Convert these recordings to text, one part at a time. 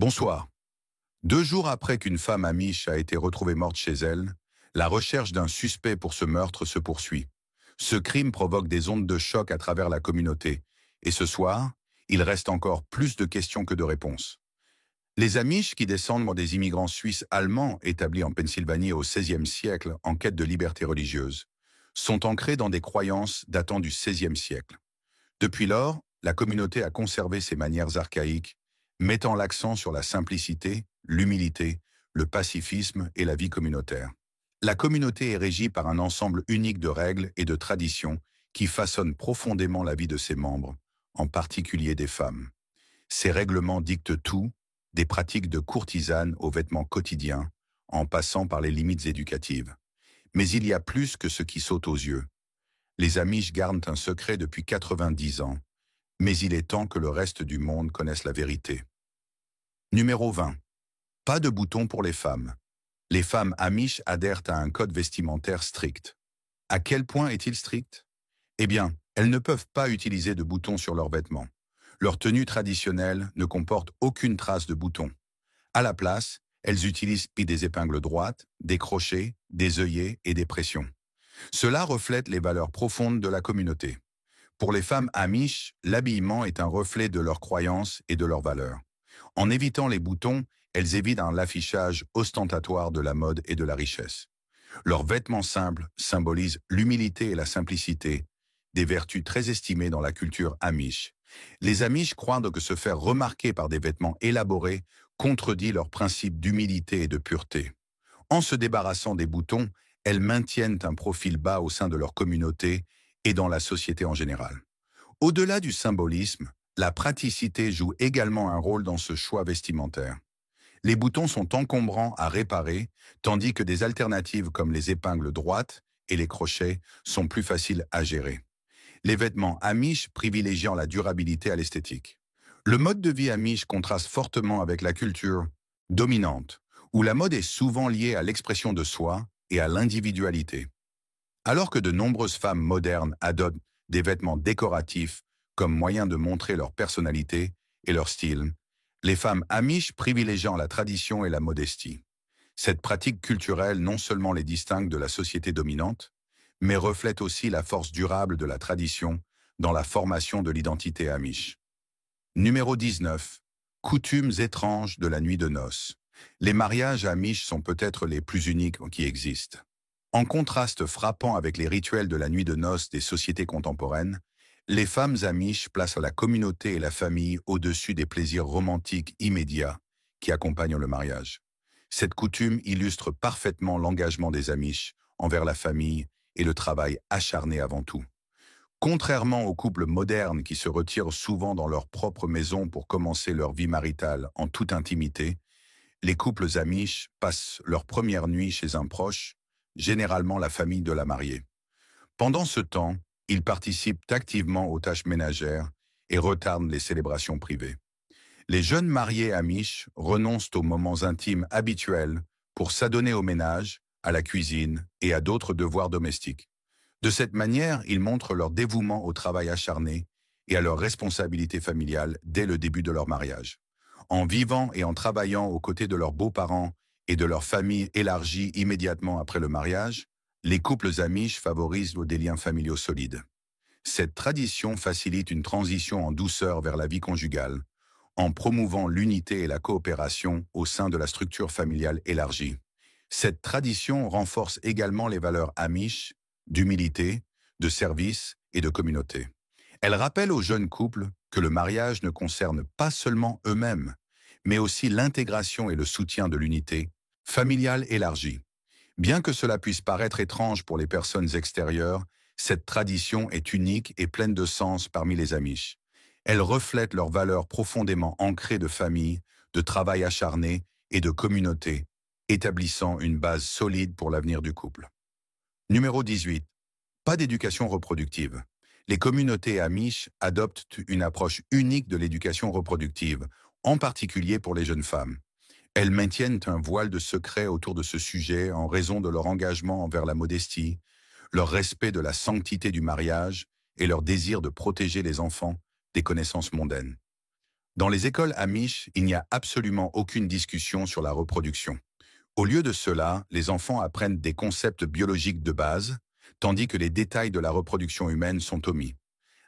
Bonsoir. 2 jours après qu'une femme amish a été retrouvée morte chez elle, la recherche d'un suspect pour ce meurtre se poursuit. Ce crime provoque des ondes de choc à travers la communauté. Et ce soir, il reste encore plus de questions que de réponses. Les Amish, qui descendent des immigrants suisses allemands établis en Pennsylvanie au XVIe siècle en quête de liberté religieuse, sont ancrés dans des croyances datant du XVIe siècle. Depuis lors, la communauté a conservé ses manières archaïques, mettant l'accent sur la simplicité, l'humilité, le pacifisme et la vie communautaire. La communauté est régie par un ensemble unique de règles et de traditions qui façonnent profondément la vie de ses membres, en particulier des femmes. Ces règlements dictent tout, des pratiques de courtisanes aux vêtements quotidiens, en passant par les limites éducatives. Mais il y a plus que ce qui saute aux yeux. Les Amish gardent un secret depuis 90 ans, mais il est temps que le reste du monde connaisse la vérité. Numéro 20. Pas de boutons pour les femmes. Les femmes Amish adhèrent à un code vestimentaire strict. À quel point est-il strict? Eh bien, elles ne peuvent pas utiliser de boutons sur leurs vêtements. Leur tenue traditionnelle ne comporte aucune trace de boutons. À la place, elles utilisent des épingles droites, des crochets, des œillets et des pressions. Cela reflète les valeurs profondes de la communauté. Pour les femmes Amish, l'habillement est un reflet de leurs croyances et de leurs valeurs. En évitant les boutons, elles évitent l'affichage ostentatoire de la mode et de la richesse. Leurs vêtements simples symbolisent l'humilité et la simplicité, des vertus très estimées dans la culture Amish. Les Amish croient que se faire remarquer par des vêtements élaborés contredit leur principe d'humilité et de pureté. En se débarrassant des boutons, elles maintiennent un profil bas au sein de leur communauté et dans la société en général. Au-delà du symbolisme, la praticité joue également un rôle dans ce choix vestimentaire. Les boutons sont encombrants à réparer, tandis que des alternatives comme les épingles droites et les crochets sont plus faciles à gérer. Les vêtements Amish privilégiant la durabilité à l'esthétique. Le mode de vie Amish contraste fortement avec la culture dominante, où la mode est souvent liée à l'expression de soi et à l'individualité. Alors que de nombreuses femmes modernes adoptent des vêtements décoratifs comme moyen de montrer leur personnalité et leur style, les femmes Amish privilégiant la tradition et la modestie. Cette pratique culturelle non seulement les distingue de la société dominante, mais reflète aussi la force durable de la tradition dans la formation de l'identité Amish. Numéro 19. Coutumes étranges de la nuit de noces. Les mariages Amish sont peut-être les plus uniques qui existent. En contraste frappant avec les rituels de la nuit de noces des sociétés contemporaines, les femmes Amish placent la communauté et la famille au-dessus des plaisirs romantiques immédiats qui accompagnent le mariage. Cette coutume illustre parfaitement l'engagement des Amish envers la famille et le travail acharné avant tout. Contrairement aux couples modernes qui se retirent souvent dans leur propre maison pour commencer leur vie maritale en toute intimité, les couples Amish passent leur première nuit chez un proche, généralement la famille de la mariée. Pendant ce temps, ils participent activement aux tâches ménagères et retardent les célébrations privées. Les jeunes mariés Amish renoncent aux moments intimes habituels pour s'adonner au ménage, à la cuisine et à d'autres devoirs domestiques. De cette manière, ils montrent leur dévouement au travail acharné et à leur responsabilité familiale dès le début de leur mariage. En vivant et en travaillant aux côtés de leurs beaux-parents et de leur famille élargie immédiatement après le mariage, les couples Amish favorisent des liens familiaux solides. Cette tradition facilite une transition en douceur vers la vie conjugale, en promouvant l'unité et la coopération au sein de la structure familiale élargie. Cette tradition renforce également les valeurs Amish, d'humilité, de service et de communauté. Elle rappelle aux jeunes couples que le mariage ne concerne pas seulement eux-mêmes, mais aussi l'intégration et le soutien de l'unité familiale élargie. Bien que cela puisse paraître étrange pour les personnes extérieures, cette tradition est unique et pleine de sens parmi les Amish. Elle reflète leurs valeurs profondément ancrées de famille, de travail acharné et de communauté, établissant une base solide pour l'avenir du couple. Numéro 18. Pas d'éducation reproductive. Les communautés Amish adoptent une approche unique de l'éducation reproductive, en particulier pour les jeunes femmes. Elles maintiennent un voile de secret autour de ce sujet en raison de leur engagement envers la modestie, leur respect de la sanctité du mariage et leur désir de protéger les enfants des connaissances mondaines. Dans les écoles Amish, il n'y a absolument aucune discussion sur la reproduction. Au lieu de cela, les enfants apprennent des concepts biologiques de base, tandis que les détails de la reproduction humaine sont omis.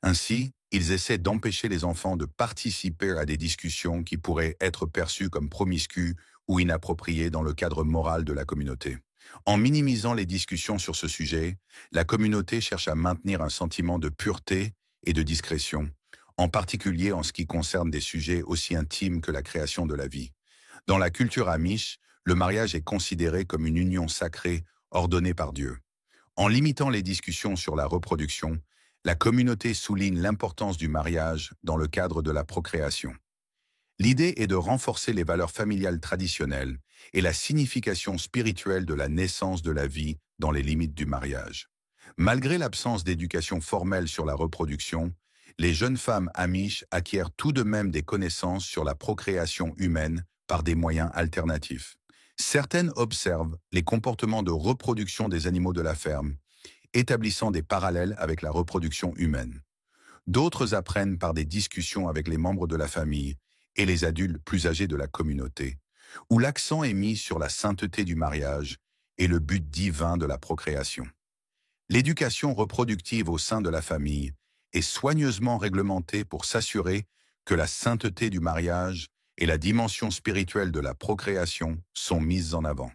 Ainsi, ils essaient d'empêcher les enfants de participer à des discussions qui pourraient être perçues comme promiscues ou inappropriées dans le cadre moral de la communauté. En minimisant les discussions sur ce sujet, la communauté cherche à maintenir un sentiment de pureté et de discrétion, en particulier en ce qui concerne des sujets aussi intimes que la création de la vie. Dans la culture amish, le mariage est considéré comme une union sacrée ordonnée par Dieu. En limitant les discussions sur la reproduction, la communauté souligne l'importance du mariage dans le cadre de la procréation. L'idée est de renforcer les valeurs familiales traditionnelles et la signification spirituelle de la naissance de la vie dans les limites du mariage. Malgré l'absence d'éducation formelle sur la reproduction, les jeunes femmes amish acquièrent tout de même des connaissances sur la procréation humaine par des moyens alternatifs. Certaines observent les comportements de reproduction des animaux de la ferme, établissant des parallèles avec la reproduction humaine. D'autres apprennent par des discussions avec les membres de la famille et les adultes plus âgés de la communauté, où l'accent est mis sur la sainteté du mariage et le but divin de la procréation. L'éducation reproductive au sein de la famille est soigneusement réglementée pour s'assurer que la sainteté du mariage et la dimension spirituelle de la procréation sont mises en avant.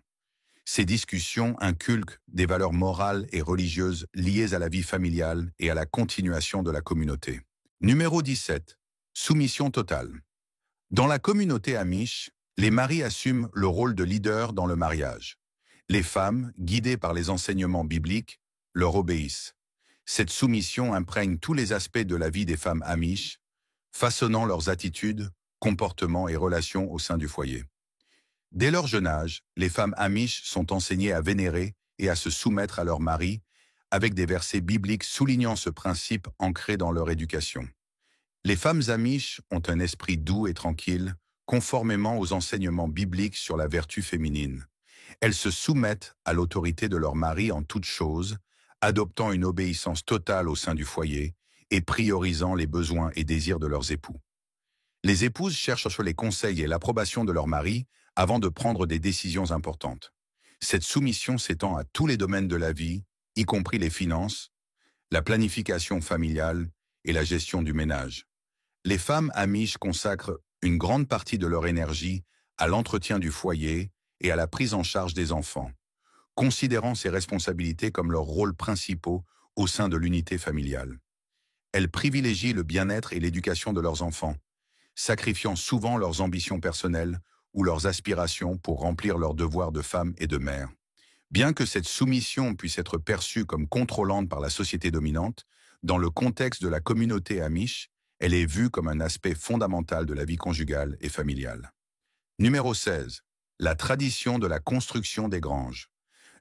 Ces discussions inculquent des valeurs morales et religieuses liées à la vie familiale et à la continuation de la communauté. Numéro 17. Soumission totale. Dans la communauté amish, les maris assument le rôle de leader dans le mariage. Les femmes, guidées par les enseignements bibliques, leur obéissent. Cette soumission imprègne tous les aspects de la vie des femmes amish, façonnant leurs attitudes, comportements et relations au sein du foyer. Dès leur jeune âge, les femmes amish sont enseignées à vénérer et à se soumettre à leur mari, avec des versets bibliques soulignant ce principe ancré dans leur éducation. Les femmes amish ont un esprit doux et tranquille, conformément aux enseignements bibliques sur la vertu féminine. Elles se soumettent à l'autorité de leur mari en toutes choses, adoptant une obéissance totale au sein du foyer et priorisant les besoins et désirs de leurs époux. Les épouses cherchent les conseils et l'approbation de leur mari avant de prendre des décisions importantes. Cette soumission s'étend à tous les domaines de la vie, y compris les finances, la planification familiale et la gestion du ménage. Les femmes amish consacrent une grande partie de leur énergie à l'entretien du foyer et à la prise en charge des enfants, considérant ces responsabilités comme leurs rôles principaux au sein de l'unité familiale. Elles privilégient le bien-être et l'éducation de leurs enfants, sacrifiant souvent leurs ambitions personnelles ou leurs aspirations pour remplir leurs devoirs de femme et de mère. Bien que cette soumission puisse être perçue comme contrôlante par la société dominante, dans le contexte de la communauté amish, elle est vue comme un aspect fondamental de la vie conjugale et familiale. Numéro 16. La tradition de la construction des granges.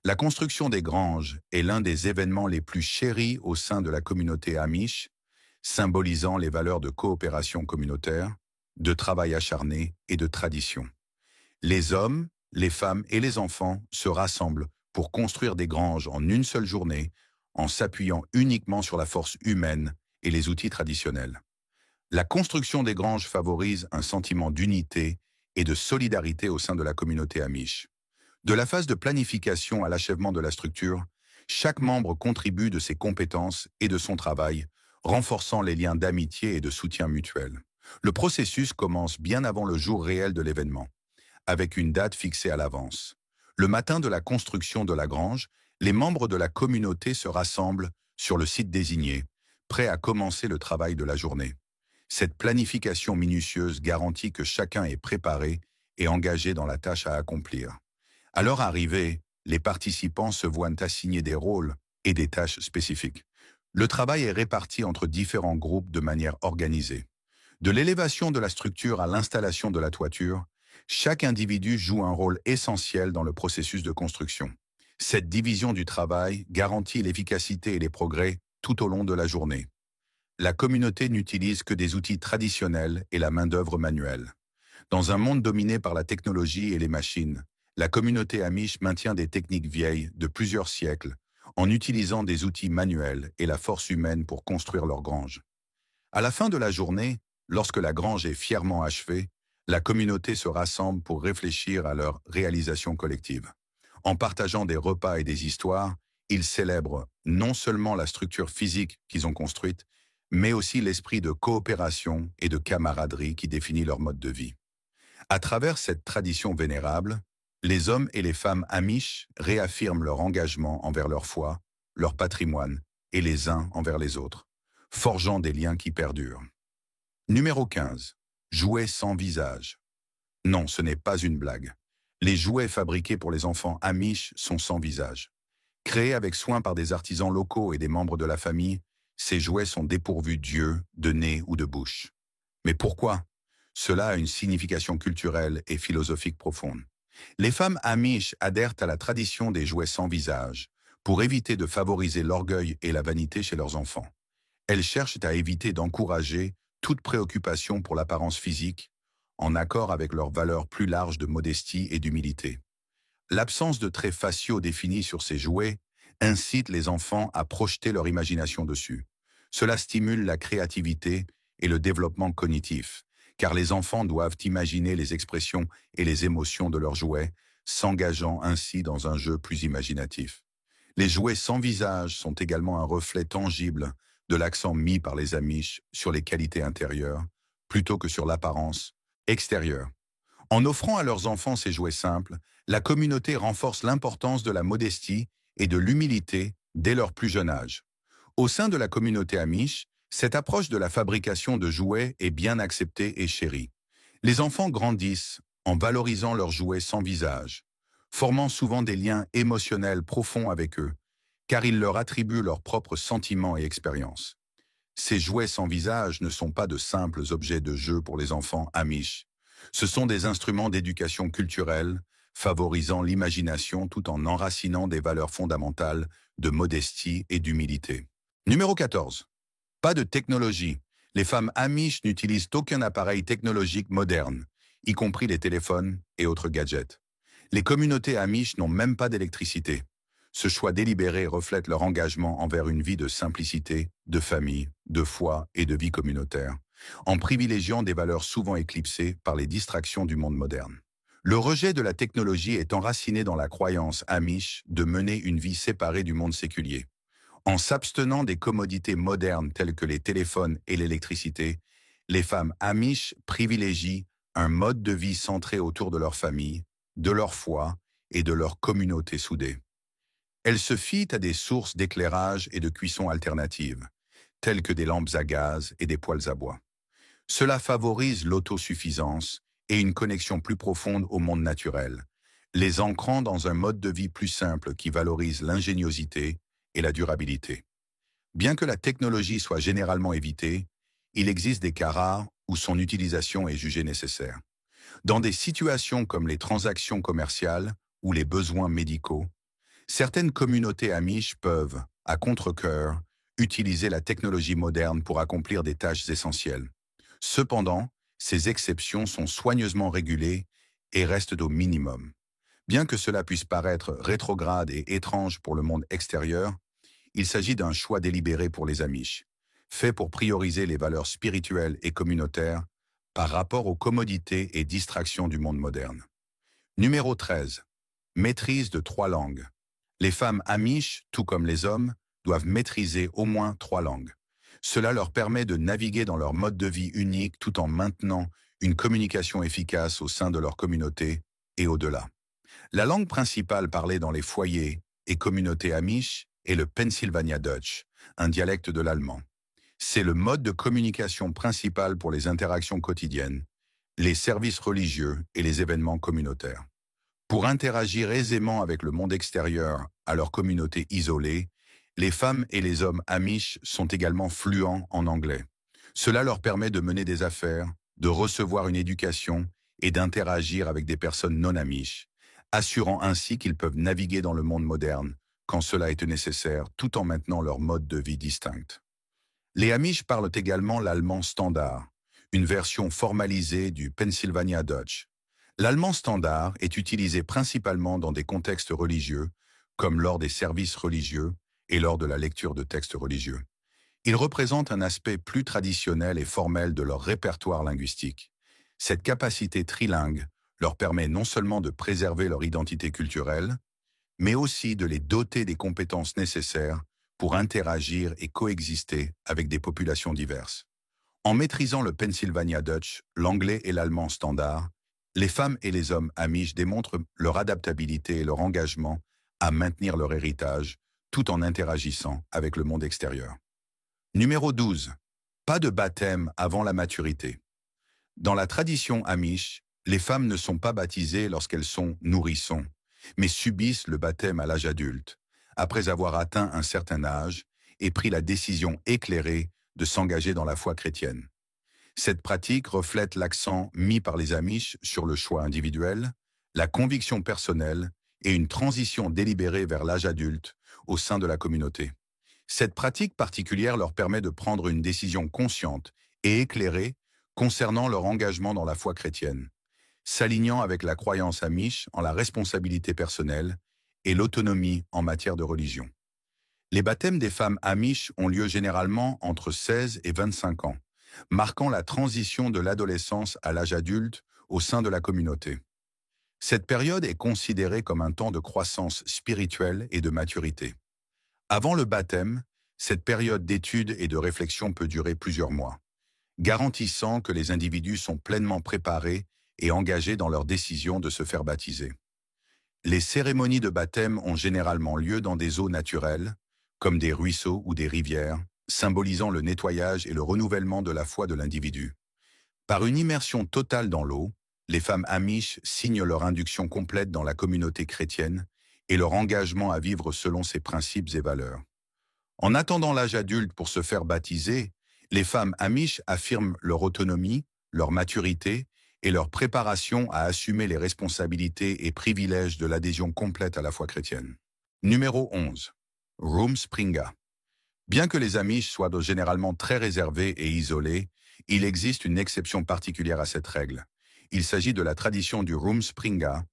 La construction des granges est l'un des événements les plus chéris au sein de la communauté amish, symbolisant les valeurs de coopération communautaire, de travail acharné et de tradition. Les hommes, les femmes et les enfants se rassemblent pour construire des granges en une seule journée, en s'appuyant uniquement sur la force humaine et les outils traditionnels. La construction des granges favorise un sentiment d'unité et de solidarité au sein de la communauté amish. De la phase de planification à l'achèvement de la structure, chaque membre contribue de ses compétences et de son travail, renforçant les liens d'amitié et de soutien mutuel. Le processus commence bien avant le jour réel de l'événement, avec une date fixée à l'avance. Le matin de la construction de la grange, les membres de la communauté se rassemblent sur le site désigné, prêts à commencer le travail de la journée. Cette planification minutieuse garantit que chacun est préparé et engagé dans la tâche à accomplir. À leur arrivée, les participants se voient assigner des rôles et des tâches spécifiques. Le travail est réparti entre différents groupes de manière organisée. De l'élévation de la structure à l'installation de la toiture, chaque individu joue un rôle essentiel dans le processus de construction. Cette division du travail garantit l'efficacité et les progrès tout au long de la journée. La communauté n'utilise que des outils traditionnels et la main-d'œuvre manuelle. Dans un monde dominé par la technologie et les machines, la communauté amish maintient des techniques vieilles de plusieurs siècles en utilisant des outils manuels et la force humaine pour construire leur grange. À la fin de la journée, lorsque la grange est fièrement achevée, la communauté se rassemble pour réfléchir à leur réalisation collective. En partageant des repas et des histoires, ils célèbrent non seulement la structure physique qu'ils ont construite, mais aussi l'esprit de coopération et de camaraderie qui définit leur mode de vie. À travers cette tradition vénérable, les hommes et les femmes amish réaffirment leur engagement envers leur foi, leur patrimoine et les uns envers les autres, forgeant des liens qui perdurent. Numéro 15. Jouets sans visage. Non, ce n'est pas une blague. Les jouets fabriqués pour les enfants amish sont sans visage. Créés avec soin par des artisans locaux et des membres de la famille, ces jouets sont dépourvus d'yeux, de nez ou de bouche. Mais pourquoi? Cela a une signification culturelle et philosophique profonde. Les femmes amish adhèrent à la tradition des jouets sans visage pour éviter de favoriser l'orgueil et la vanité chez leurs enfants. Elles cherchent à éviter d'encourager toute préoccupation pour l'apparence physique, en accord avec leurs valeurs plus larges de modestie et d'humilité. L'absence de traits faciaux définis sur ces jouets incite les enfants à projeter leur imagination dessus. Cela stimule la créativité et le développement cognitif, car les enfants doivent imaginer les expressions et les émotions de leurs jouets, s'engageant ainsi dans un jeu plus imaginatif. Les jouets sans visage sont également un reflet tangible de l'accent mis par les Amish sur les qualités intérieures, plutôt que sur l'apparence extérieure. En offrant à leurs enfants ces jouets simples, la communauté renforce l'importance de la modestie et de l'humilité dès leur plus jeune âge. Au sein de la communauté Amish, cette approche de la fabrication de jouets est bien acceptée et chérie. Les enfants grandissent en valorisant leurs jouets sans visage, formant souvent des liens émotionnels profonds avec eux, car ils leur attribuent leurs propres sentiments et expériences. Ces jouets sans visage ne sont pas de simples objets de jeu pour les enfants Amish. Ce sont des instruments d'éducation culturelle, favorisant l'imagination tout en enracinant des valeurs fondamentales de modestie et d'humilité. Numéro 14. Pas de technologie. Les femmes amish n'utilisent aucun appareil technologique moderne, y compris les téléphones et autres gadgets. Les communautés amish n'ont même pas d'électricité. Ce choix délibéré reflète leur engagement envers une vie de simplicité, de famille, de foi et de vie communautaire, en privilégiant des valeurs souvent éclipsées par les distractions du monde moderne. Le rejet de la technologie est enraciné dans la croyance amish de mener une vie séparée du monde séculier. En s'abstenant des commodités modernes telles que les téléphones et l'électricité, les femmes amish privilégient un mode de vie centré autour de leur famille, de leur foi et de leur communauté soudée. Elles se fient à des sources d'éclairage et de cuisson alternatives, telles que des lampes à gaz et des poêles à bois. Cela favorise l'autosuffisance et une connexion plus profonde au monde naturel, les ancrant dans un mode de vie plus simple qui valorise l'ingéniosité et la durabilité. Bien que la technologie soit généralement évitée, il existe des cas rares où son utilisation est jugée nécessaire. Dans des situations comme les transactions commerciales ou les besoins médicaux, certaines communautés amish peuvent, à contre-cœur, utiliser la technologie moderne pour accomplir des tâches essentielles. Cependant, ces exceptions sont soigneusement régulées et restent au minimum. Bien que cela puisse paraître rétrograde et étrange pour le monde extérieur, il s'agit d'un choix délibéré pour les Amish, fait pour prioriser les valeurs spirituelles et communautaires par rapport aux commodités et distractions du monde moderne. Numéro 13. Maîtrise de 3 langues. Les femmes Amish, tout comme les hommes, doivent maîtriser au moins 3 langues. Cela leur permet de naviguer dans leur mode de vie unique tout en maintenant une communication efficace au sein de leur communauté et au-delà. La langue principale parlée dans les foyers et communautés Amish est le Pennsylvania Dutch, un dialecte de l'allemand. C'est le mode de communication principal pour les interactions quotidiennes, les services religieux et les événements communautaires. Pour interagir aisément avec le monde extérieur à leur communauté isolée, les femmes et les hommes amish sont également fluents en anglais. Cela leur permet de mener des affaires, de recevoir une éducation et d'interagir avec des personnes non amish, assurant ainsi qu'ils peuvent naviguer dans le monde moderne quand cela est nécessaire, tout en maintenant leur mode de vie distinct. Les amish parlent également l'allemand standard, une version formalisée du Pennsylvania Dutch. L'allemand standard est utilisé principalement dans des contextes religieux, comme lors des services religieux et lors de la lecture de textes religieux. Ils représentent un aspect plus traditionnel et formel de leur répertoire linguistique. Cette capacité trilingue leur permet non seulement de préserver leur identité culturelle, mais aussi de les doter des compétences nécessaires pour interagir et coexister avec des populations diverses. En maîtrisant le Pennsylvania Dutch, l'anglais et l'allemand standard, les femmes et les hommes amish démontrent leur adaptabilité et leur engagement à maintenir leur héritage tout en interagissant avec le monde extérieur. Numéro 12. Pas de baptême avant la maturité. Dans la tradition amish, les femmes ne sont pas baptisées lorsqu'elles sont nourrissons, mais subissent le baptême à l'âge adulte, après avoir atteint un certain âge et pris la décision éclairée de s'engager dans la foi chrétienne. Cette pratique reflète l'accent mis par les Amish sur le choix individuel, la conviction personnelle et une transition délibérée vers l'âge adulte au sein de la communauté. Cette pratique particulière leur permet de prendre une décision consciente et éclairée concernant leur engagement dans la foi chrétienne, s'alignant avec la croyance amish en la responsabilité personnelle et l'autonomie en matière de religion. Les baptêmes des femmes amish ont lieu généralement entre 16 et 25 ans, marquant la transition de l'adolescence à l'âge adulte au sein de la communauté. Cette période est considérée comme un temps de croissance spirituelle et de maturité. Avant le baptême, cette période d'étude et de réflexion peut durer plusieurs mois, garantissant que les individus sont pleinement préparés et engagés dans leur décision de se faire baptiser. Les cérémonies de baptême ont généralement lieu dans des eaux naturelles, comme des ruisseaux ou des rivières, symbolisant le nettoyage et le renouvellement de la foi de l'individu. Par une immersion totale dans l'eau, les femmes amish signent leur induction complète dans la communauté chrétienne et leur engagement à vivre selon ses principes et valeurs. En attendant l'âge adulte pour se faire baptiser, les femmes amish affirment leur autonomie, leur maturité et leur préparation à assumer les responsabilités et privilèges de l'adhésion complète à la foi chrétienne. Numéro 11. Rumspringa. Bien que les Amish soient généralement très réservés et isolés, il existe une exception particulière à cette règle. Il s'agit de la tradition du Rumspringa,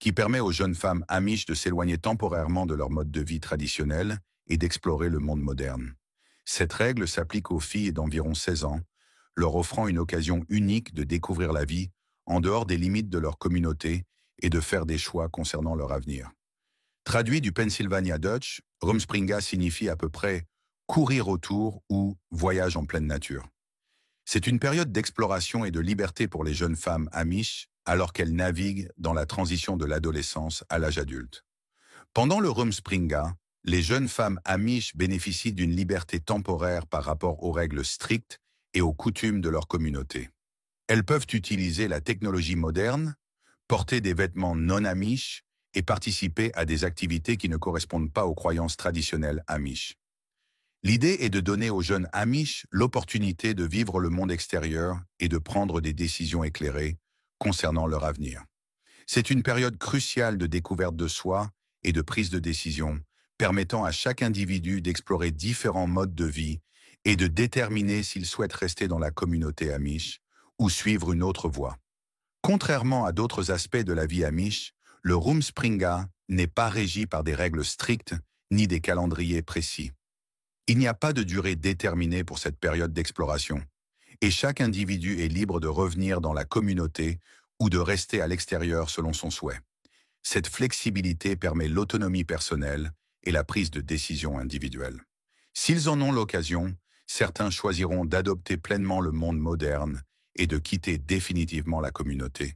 qui permet aux jeunes femmes Amish de s'éloigner temporairement de leur mode de vie traditionnel et d'explorer le monde moderne. Cette règle s'applique aux filles d'environ 16 ans, leur offrant une occasion unique de découvrir la vie en dehors des limites de leur communauté et de faire des choix concernant leur avenir. Traduit du Pennsylvania Dutch, Rumspringa signifie à peu près « courir autour » ou « voyage en pleine nature ». C'est une période d'exploration et de liberté pour les jeunes femmes amish alors qu'elles naviguent dans la transition de l'adolescence à l'âge adulte. Pendant le Rumspringa, les jeunes femmes amish bénéficient d'une liberté temporaire par rapport aux règles strictes et aux coutumes de leur communauté. Elles peuvent utiliser la technologie moderne, porter des vêtements non amish et participer à des activités qui ne correspondent pas aux croyances traditionnelles amish. L'idée est de donner aux jeunes amish l'opportunité de vivre le monde extérieur et de prendre des décisions éclairées concernant leur avenir. C'est une période cruciale de découverte de soi et de prise de décision, permettant à chaque individu d'explorer différents modes de vie et de déterminer s'il souhaite rester dans la communauté amish ou suivre une autre voie. Contrairement à d'autres aspects de la vie amish, le Rumspringa n'est pas régi par des règles strictes ni des calendriers précis. Il n'y a pas de durée déterminée pour cette période d'exploration, et chaque individu est libre de revenir dans la communauté ou de rester à l'extérieur selon son souhait. Cette flexibilité permet l'autonomie personnelle et la prise de décision individuelle. S'ils en ont l'occasion, certains choisiront d'adopter pleinement le monde moderne et de quitter définitivement la communauté,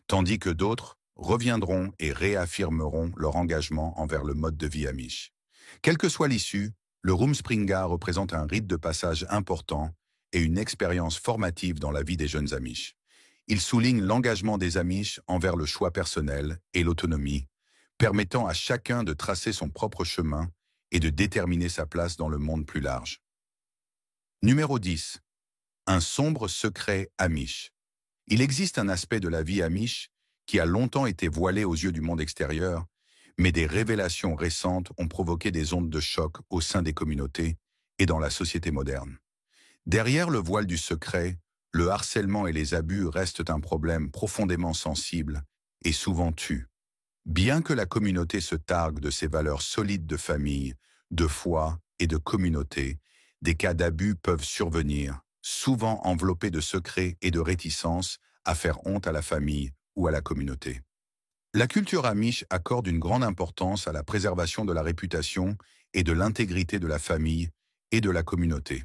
tandis que d'autres reviendront et réaffirmeront leur engagement envers le mode de vie amish. Quelle que soit l'issue, le Rumspringa représente un rite de passage important et une expérience formative dans la vie des jeunes amish. Il souligne l'engagement des amish envers le choix personnel et l'autonomie, permettant à chacun de tracer son propre chemin et de déterminer sa place dans le monde plus large. Numéro 10. Un sombre secret amish. Il existe un aspect de la vie amish qui a longtemps été voilé aux yeux du monde extérieur, mais des révélations récentes ont provoqué des ondes de choc au sein des communautés et dans la société moderne. Derrière le voile du secret, le harcèlement et les abus restent un problème profondément sensible et souvent tue. Bien que la communauté se targue de ses valeurs solides de famille, de foi et de communauté, des cas d'abus peuvent survenir, souvent enveloppés de secrets et de réticences à faire honte à la famille ou à la communauté. La culture amish accorde une grande importance à la préservation de la réputation et de l'intégrité de la famille et de la communauté.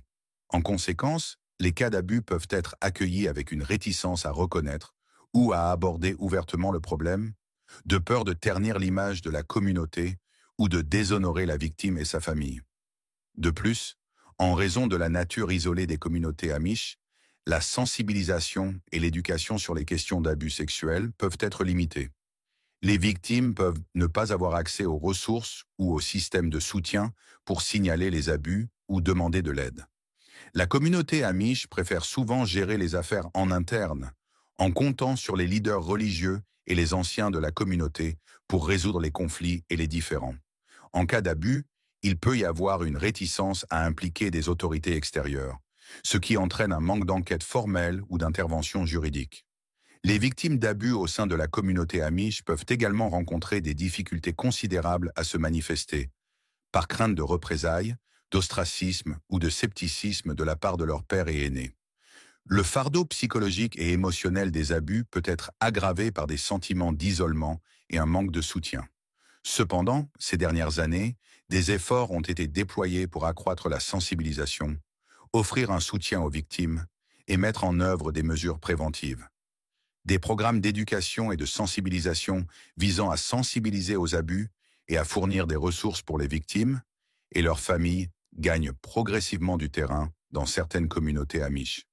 En conséquence, les cas d'abus peuvent être accueillis avec une réticence à reconnaître ou à aborder ouvertement le problème, de peur de ternir l'image de la communauté ou de déshonorer la victime et sa famille. De plus, en raison de la nature isolée des communautés amish, la sensibilisation et l'éducation sur les questions d'abus sexuels peuvent être limitées. Les victimes peuvent ne pas avoir accès aux ressources ou aux systèmes de soutien pour signaler les abus ou demander de l'aide. La communauté amish préfère souvent gérer les affaires en interne, en comptant sur les leaders religieux et les anciens de la communauté pour résoudre les conflits et les différends. En cas d'abus, il peut y avoir une réticence à impliquer des autorités extérieures, ce qui entraîne un manque d'enquête formelle ou d'intervention juridique. Les victimes d'abus au sein de la communauté amish peuvent également rencontrer des difficultés considérables à se manifester, par crainte de représailles, d'ostracisme ou de scepticisme de la part de leurs pairs et aînés. Le fardeau psychologique et émotionnel des abus peut être aggravé par des sentiments d'isolement et un manque de soutien. Cependant, ces dernières années, des efforts ont été déployés pour accroître la sensibilisation, offrir un soutien aux victimes et mettre en œuvre des mesures préventives. Des programmes d'éducation et de sensibilisation visant à sensibiliser aux abus et à fournir des ressources pour les victimes et leurs familles gagnent progressivement du terrain dans certaines communautés amish.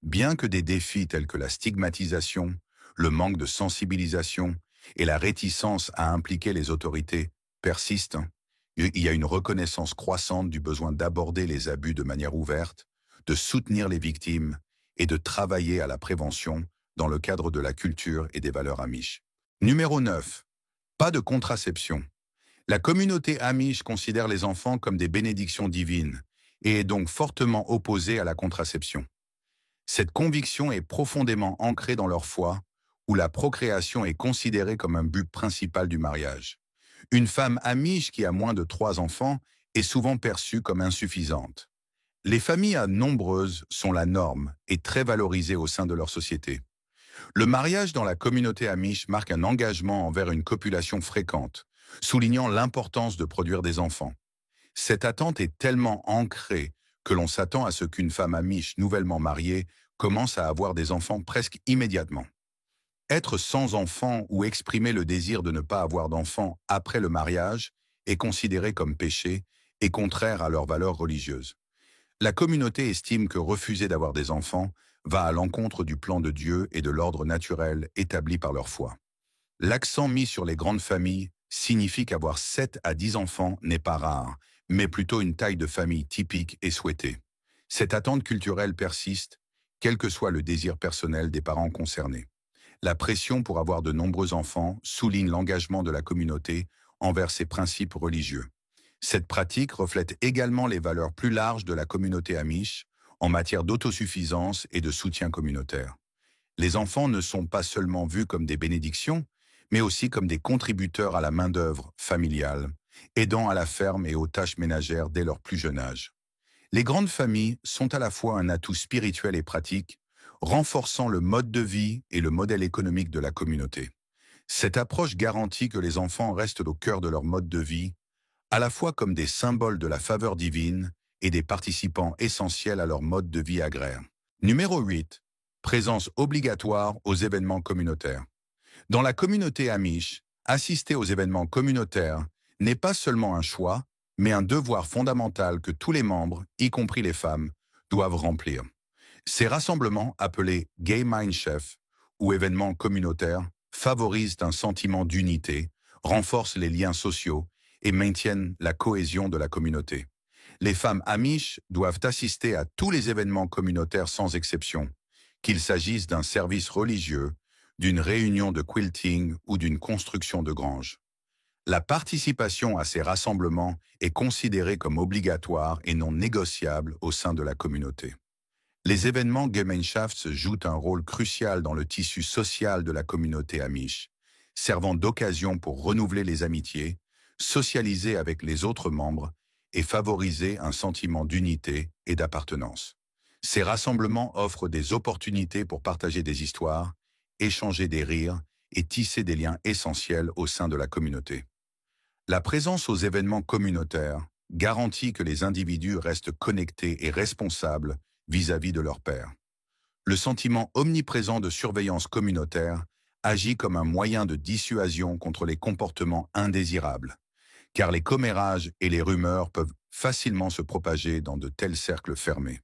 Bien que des défis tels que la stigmatisation, le manque de sensibilisation et la réticence à impliquer les autorités persistent, il y a une reconnaissance croissante du besoin d'aborder les abus de manière ouverte, de soutenir les victimes et de travailler à la prévention dans le cadre de la culture et des valeurs amish. Numéro 9. Pas de contraception. La communauté amish considère les enfants comme des bénédictions divines et est donc fortement opposée à la contraception. Cette conviction est profondément ancrée dans leur foi, où la procréation est considérée comme un but principal du mariage. Une femme amish qui a moins de 3 enfants est souvent perçue comme insuffisante. Les familles nombreuses sont la norme et très valorisées au sein de leur société. Le mariage dans la communauté amish marque un engagement envers une copulation fréquente, soulignant l'importance de produire des enfants. Cette attente est tellement ancrée que l'on s'attend à ce qu'une femme amish nouvellement mariée commence à avoir des enfants presque immédiatement. Être sans enfant ou exprimer le désir de ne pas avoir d'enfants après le mariage est considéré comme péché et contraire à leurs valeurs religieuses. La communauté estime que refuser d'avoir des enfants va à l'encontre du plan de Dieu et de l'ordre naturel établi par leur foi. L'accent mis sur les grandes familles signifie qu'avoir 7 à 10 enfants n'est pas rare, mais plutôt une taille de famille typique et souhaitée. Cette attente culturelle persiste, quel que soit le désir personnel des parents concernés. La pression pour avoir de nombreux enfants souligne l'engagement de la communauté envers ses principes religieux. Cette pratique reflète également les valeurs plus larges de la communauté amish en matière d'autosuffisance et de soutien communautaire. Les enfants ne sont pas seulement vus comme des bénédictions, mais aussi comme des contributeurs à la main-d'œuvre familiale, aidant à la ferme et aux tâches ménagères dès leur plus jeune âge. Les grandes familles sont à la fois un atout spirituel et pratique, renforçant le mode de vie et le modèle économique de la communauté. Cette approche garantit que les enfants restent au cœur de leur mode de vie, à la fois comme des symboles de la faveur divine et des participants essentiels à leur mode de vie agraire. Numéro 8. Présence obligatoire aux événements communautaires. Dans la communauté amish, assister aux événements communautaires n'est pas seulement un choix, mais un devoir fondamental que tous les membres, y compris les femmes, doivent remplir. Ces rassemblements, appelés Gay Mind Chef ou événements communautaires, favorisent un sentiment d'unité, renforcent les liens sociaux et maintiennent la cohésion de la communauté. Les femmes amish doivent assister à tous les événements communautaires sans exception, qu'il s'agisse d'un service religieux, d'une réunion de quilting ou d'une construction de grange. La participation à ces rassemblements est considérée comme obligatoire et non négociable au sein de la communauté. Les événements Gemeinschaft jouent un rôle crucial dans le tissu social de la communauté amish, servant d'occasion pour renouveler les amitiés, socialiser avec les autres membres et favoriser un sentiment d'unité et d'appartenance. Ces rassemblements offrent des opportunités pour partager des histoires, échanger des rires et tisser des liens essentiels au sein de la communauté. La présence aux événements communautaires garantit que les individus restent connectés et responsables vis-à-vis de leurs pairs. Le sentiment omniprésent de surveillance communautaire agit comme un moyen de dissuasion contre les comportements indésirables, car les commérages et les rumeurs peuvent facilement se propager dans de tels cercles fermés.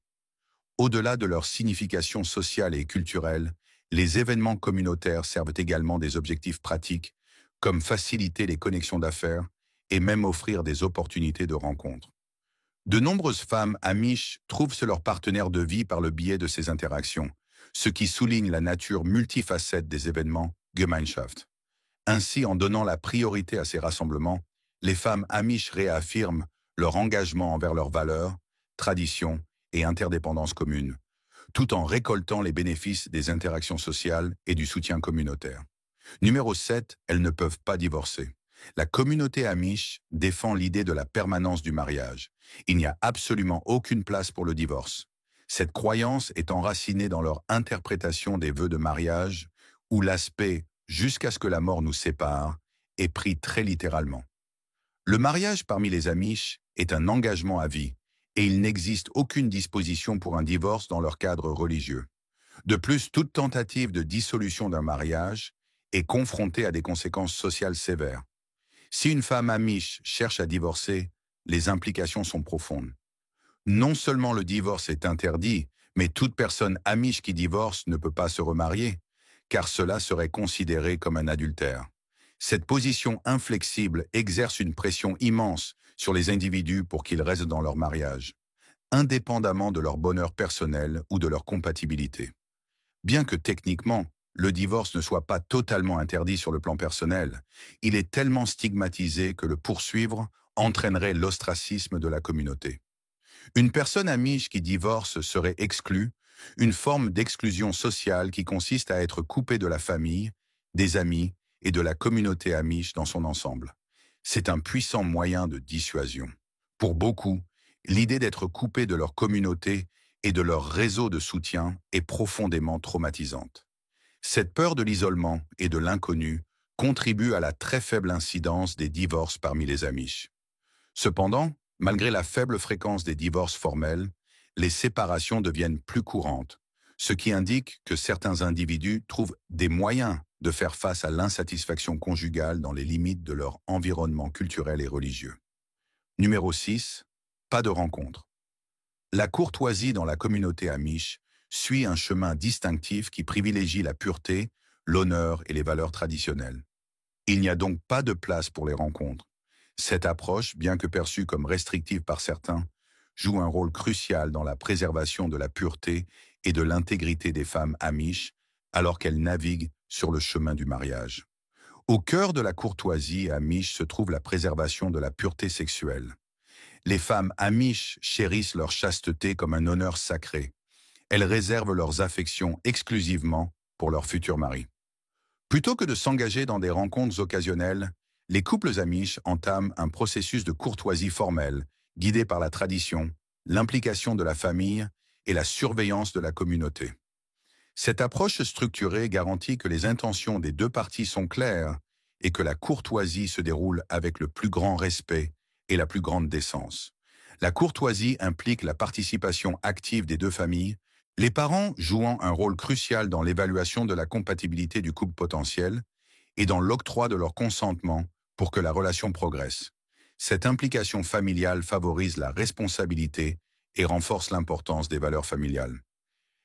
Au-delà de leur signification sociale et culturelle, les événements communautaires servent également des objectifs pratiques, comme faciliter les connexions d'affaires et même offrir des opportunités de rencontres. De nombreuses femmes amish trouvent leur partenaire de vie par le biais de ces interactions, ce qui souligne la nature multifacette des événements Gemeinschaft. Ainsi, en donnant la priorité à ces rassemblements, les femmes amish réaffirment leur engagement envers leurs valeurs, traditions et interdépendances communes, tout en récoltant les bénéfices des interactions sociales et du soutien communautaire. Numéro 7, elles ne peuvent pas divorcer. La communauté amish défend l'idée de la permanence du mariage. Il n'y a absolument aucune place pour le divorce. Cette croyance est enracinée dans leur interprétation des vœux de mariage, où l'aspect « jusqu'à ce que la mort nous sépare » est pris très littéralement. Le mariage parmi les amish est un engagement à vie, et il n'existe aucune disposition pour un divorce dans leur cadre religieux. De plus, toute tentative de dissolution d'un mariage est confrontée à des conséquences sociales sévères. Si une femme amish cherche à divorcer, les implications sont profondes. Non seulement le divorce est interdit, mais toute personne amish qui divorce ne peut pas se remarier, car cela serait considéré comme un adultère. Cette position inflexible exerce une pression immense sur les individus pour qu'ils restent dans leur mariage, indépendamment de leur bonheur personnel ou de leur compatibilité. Bien que techniquement, le divorce ne soit pas totalement interdit sur le plan personnel, il est tellement stigmatisé que le poursuivre entraînerait l'ostracisme de la communauté. Une personne amish qui divorce serait exclue, une forme d'exclusion sociale qui consiste à être coupée de la famille, des amis et de la communauté amish dans son ensemble. C'est un puissant moyen de dissuasion. Pour beaucoup, l'idée d'être coupé de leur communauté et de leur réseau de soutien est profondément traumatisante. Cette peur de l'isolement et de l'inconnu contribue à la très faible incidence des divorces parmi les amish. Cependant, malgré la faible fréquence des divorces formels, les séparations deviennent plus courantes, ce qui indique que certains individus trouvent des moyens de faire face à l'insatisfaction conjugale dans les limites de leur environnement culturel et religieux. Numéro 6. Pas de rencontre. La courtoisie dans la communauté amish suit un chemin distinctif qui privilégie la pureté, l'honneur et les valeurs traditionnelles. Il n'y a donc pas de place pour les rencontres. Cette approche, bien que perçue comme restrictive par certains, joue un rôle crucial dans la préservation de la pureté et de l'intégrité des femmes amish alors qu'elles naviguent sur le chemin du mariage. Au cœur de la courtoisie amish se trouve la préservation de la pureté sexuelle. Les femmes amish chérissent leur chasteté comme un honneur sacré. Elles réservent leurs affections exclusivement pour leur futur mari. Plutôt que de s'engager dans des rencontres occasionnelles, les couples amish entament un processus de courtoisie formelle, guidé par la tradition, l'implication de la famille et la surveillance de la communauté. Cette approche structurée garantit que les intentions des deux parties sont claires et que la courtoisie se déroule avec le plus grand respect et la plus grande décence. La courtoisie implique la participation active des deux familles, les parents jouant un rôle crucial dans l'évaluation de la compatibilité du couple potentiel et dans l'octroi de leur consentement pour que la relation progresse. Cette implication familiale favorise la responsabilité et renforce l'importance des valeurs familiales.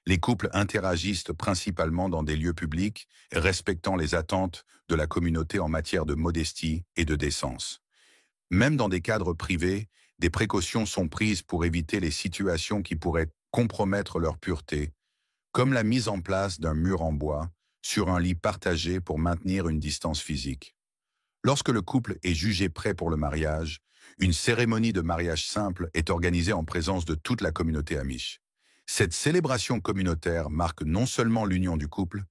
Les couples interagissent principalement dans des lieux publics, respectant les attentes de la communauté en matière de modestie et de décence. Même dans des cadres privés, des précautions sont prises pour éviter les situations qui pourraient compromettre leur pureté, comme la mise en place d'un mur en bois sur un lit partagé pour maintenir une distance physique. Lorsque le couple est jugé prêt pour le mariage, une cérémonie de mariage simple est organisée en présence de toute la communauté amish. Cette célébration communautaire marque non seulement l'union du couple,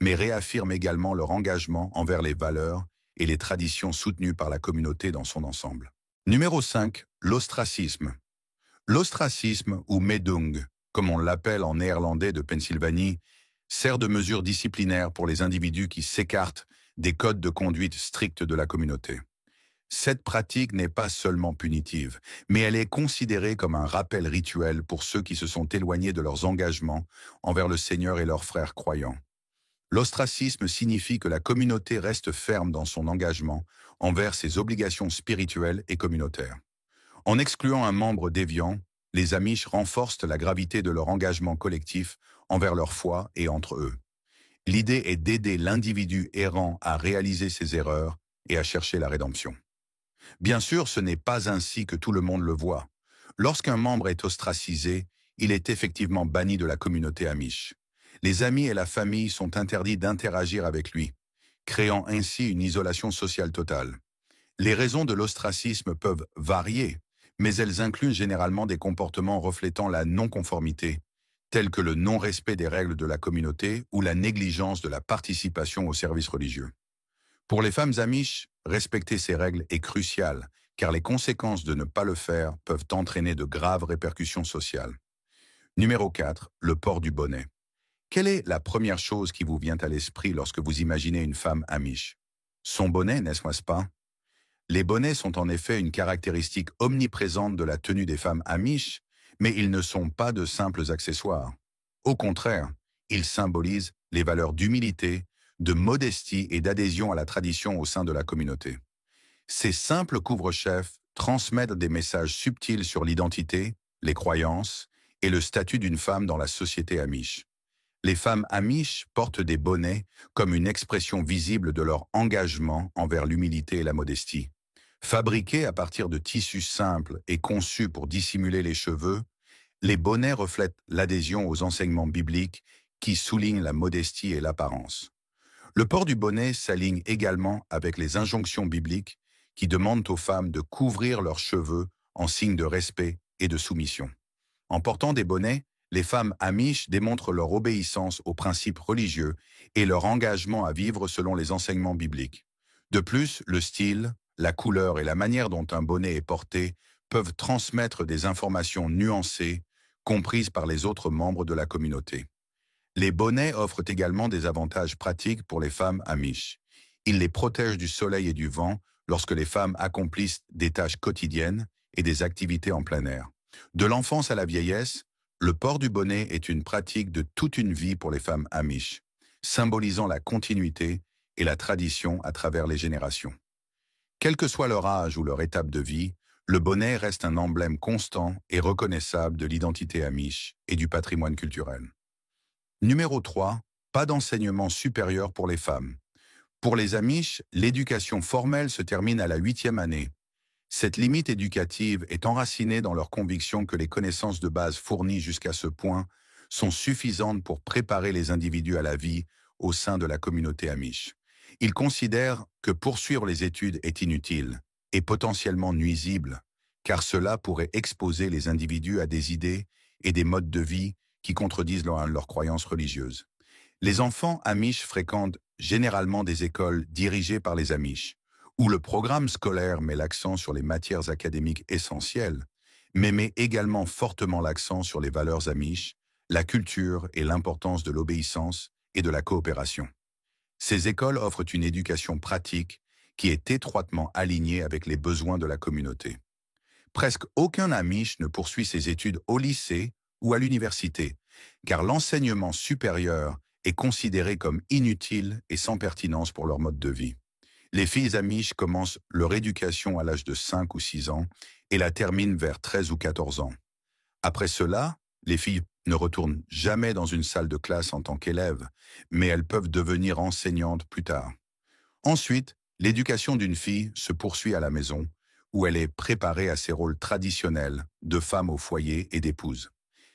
mais réaffirme également leur engagement envers les valeurs et les traditions soutenues par la communauté dans son ensemble. Numéro 5. L'ostracisme. L'ostracisme, ou medung, comme on l'appelle en néerlandais de Pennsylvanie, sert de mesure disciplinaire pour les individus qui s'écartent des codes de conduite stricts de la communauté. Cette pratique n'est pas seulement punitive, mais elle est considérée comme un rappel rituel pour ceux qui se sont éloignés de leurs engagements envers le Seigneur et leurs frères croyants. L'ostracisme signifie que la communauté reste ferme dans son engagement envers ses obligations spirituelles et communautaires. En excluant un membre déviant, les Amish renforcent la gravité de leur engagement collectif envers leur foi et entre eux. L'idée est d'aider l'individu errant à réaliser ses erreurs et à chercher la rédemption. Bien sûr, ce n'est pas ainsi que tout le monde le voit. Lorsqu'un membre est ostracisé, il est effectivement banni de la communauté Amish. Les amis et la famille sont interdits d'interagir avec lui, créant ainsi une isolation sociale totale. Les raisons de l'ostracisme peuvent varier, mais elles incluent généralement des comportements reflétant la non-conformité, tels que le non-respect des règles de la communauté ou la négligence de la participation aux services religieux. Pour les femmes amish, respecter ces règles est crucial, car les conséquences de ne pas le faire peuvent entraîner de graves répercussions sociales. Numéro 4, le port du bonnet. Quelle est la première chose qui vous vient à l'esprit lorsque vous imaginez une femme amish? Son bonnet, n'est-ce pas? Les bonnets sont en effet une caractéristique omniprésente de la tenue des femmes amish, mais ils ne sont pas de simples accessoires. Au contraire, ils symbolisent les valeurs d'humilité, de modestie et d'adhésion à la tradition au sein de la communauté. Ces simples couvre-chefs transmettent des messages subtils sur l'identité, les croyances et le statut d'une femme dans la société amish. Les femmes amish portent des bonnets comme une expression visible de leur engagement envers l'humilité et la modestie. Fabriqués à partir de tissus simples et conçus pour dissimuler les cheveux, les bonnets reflètent l'adhésion aux enseignements bibliques qui soulignent la modestie et l'apparence. Le port du bonnet s'aligne également avec les injonctions bibliques qui demandent aux femmes de couvrir leurs cheveux en signe de respect et de soumission. En portant des bonnets, les femmes amish démontrent leur obéissance aux principes religieux et leur engagement à vivre selon les enseignements bibliques. De plus, le style, la couleur et la manière dont un bonnet est porté peuvent transmettre des informations nuancées, comprises par les autres membres de la communauté. Les bonnets offrent également des avantages pratiques pour les femmes amish. Ils les protègent du soleil et du vent lorsque les femmes accomplissent des tâches quotidiennes et des activités en plein air. De l'enfance à la vieillesse, le port du bonnet est une pratique de toute une vie pour les femmes amish, symbolisant la continuité et la tradition à travers les générations. Quel que soit leur âge ou leur étape de vie, le bonnet reste un emblème constant et reconnaissable de l'identité amish et du patrimoine culturel. Numéro 3, pas d'enseignement supérieur pour les femmes. Pour les amish, l'éducation formelle se termine à la 8e année. Cette limite éducative est enracinée dans leur conviction que les connaissances de base fournies jusqu'à ce point sont suffisantes pour préparer les individus à la vie au sein de la communauté amish. Ils considèrent que poursuivre les études est inutile et potentiellement nuisible, car cela pourrait exposer les individus à des idées et des modes de vie qui contredisent leurs croyances religieuses. Les enfants amish fréquentent généralement des écoles dirigées par les amish, où le programme scolaire met l'accent sur les matières académiques essentielles, mais met également fortement l'accent sur les valeurs amish, la culture et l'importance de l'obéissance et de la coopération. Ces écoles offrent une éducation pratique qui est étroitement alignée avec les besoins de la communauté. Presque aucun amish ne poursuit ses études au lycée ou à l'université, car l'enseignement supérieur est considéré comme inutile et sans pertinence pour leur mode de vie. Les filles amish commencent leur éducation à l'âge de 5 ou 6 ans et la terminent vers 13 ou 14 ans. Après cela, les filles ne retournent jamais dans une salle de classe en tant qu'élèves, mais elles peuvent devenir enseignantes plus tard. Ensuite, l'éducation d'une fille se poursuit à la maison, où elle est préparée à ses rôles traditionnels de femme au foyer et d'épouse.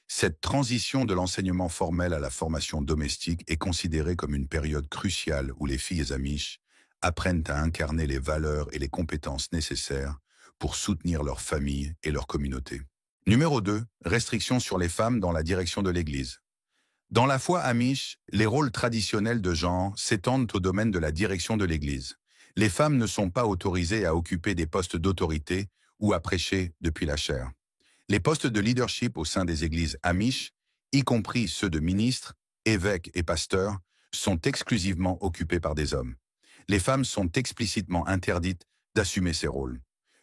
Cette transition de l'enseignement formel à la formation domestique est considérée comme une période cruciale où les filles amish apprennent à incarner les valeurs et les compétences nécessaires pour soutenir leur famille et leur communauté. Numéro 2. Restrictions sur les femmes dans la direction de l'Église. Dans la foi amish, les rôles traditionnels de genre s'étendent au domaine de la direction de l'Église. Les femmes ne sont pas autorisées à occuper des postes d'autorité ou à prêcher depuis la chair. Les postes de leadership au sein des églises amish, y compris ceux de ministres, évêques et pasteurs, sont exclusivement occupés par des hommes. Les femmes sont explicitement interdites d'assumer ces rôles.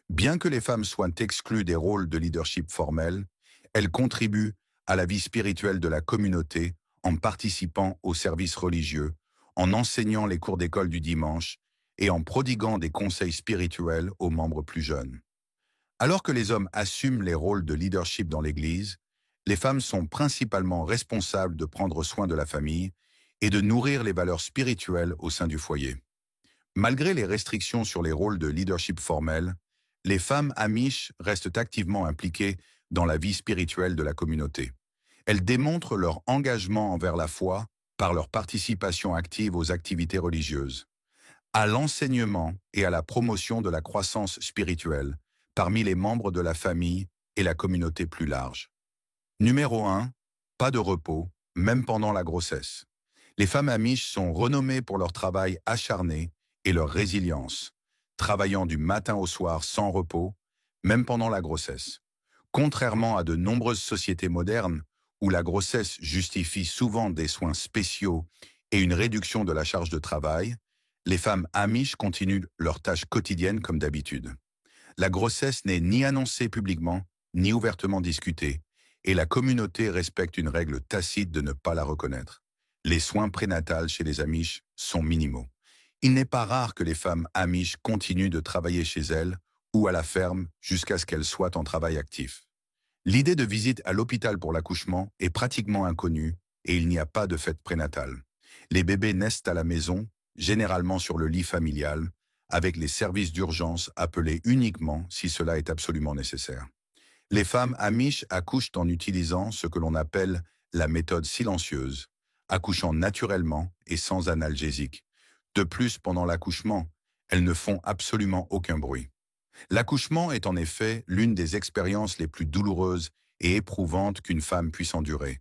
Bien que les femmes soient exclues des rôles de leadership formels, elles contribuent à la vie spirituelle de la communauté en participant aux services religieux, en enseignant les cours d'école du dimanche et en prodiguant des conseils spirituels aux membres plus jeunes. Alors que les hommes assument les rôles de leadership dans l'Église, les femmes sont principalement responsables de prendre soin de la famille et de nourrir les valeurs spirituelles au sein du foyer. Malgré les restrictions sur les rôles de leadership formels, les femmes amish restent activement impliquées dans la vie spirituelle de la communauté. Elles démontrent leur engagement envers la foi par leur participation active aux activités religieuses, à l'enseignement et à la promotion de la croissance spirituelle parmi les membres de la famille et la communauté plus large. Numéro 1. Pas de repos, même pendant la grossesse. Les femmes amish sont renommées pour leur travail acharné et leur résilience, travaillant du matin au soir sans repos, même pendant la grossesse. Contrairement à de nombreuses sociétés modernes, où la grossesse justifie souvent des soins spéciaux et une réduction de la charge de travail, les femmes amish continuent leurs tâches quotidiennes comme d'habitude. La grossesse n'est ni annoncée publiquement, ni ouvertement discutée, et la communauté respecte une règle tacite de ne pas la reconnaître. Les soins prénatals chez les amish sont minimaux. Il n'est pas rare que les femmes amish continuent de travailler chez elles ou à la ferme jusqu'à ce qu'elles soient en travail actif. L'idée de visite à l'hôpital pour l'accouchement est pratiquement inconnue et il n'y a pas de fête prénatale. Les bébés naissent à la maison, généralement sur le lit familial, avec les services d'urgence appelés uniquement si cela est absolument nécessaire. Les femmes amish accouchent en utilisant ce que l'on appelle la méthode silencieuse, accouchant naturellement et sans analgésique. De plus, pendant l'accouchement, elles ne font absolument aucun bruit. L'accouchement est en effet l'une des expériences les plus douloureuses et éprouvantes qu'une femme puisse endurer.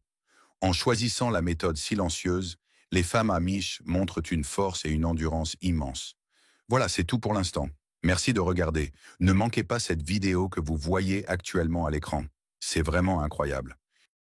En choisissant la méthode silencieuse, les femmes amish montrent une force et une endurance immenses. Voilà, c'est tout pour l'instant. Merci de regarder. Ne manquez pas cette vidéo que vous voyez actuellement à l'écran. C'est vraiment incroyable.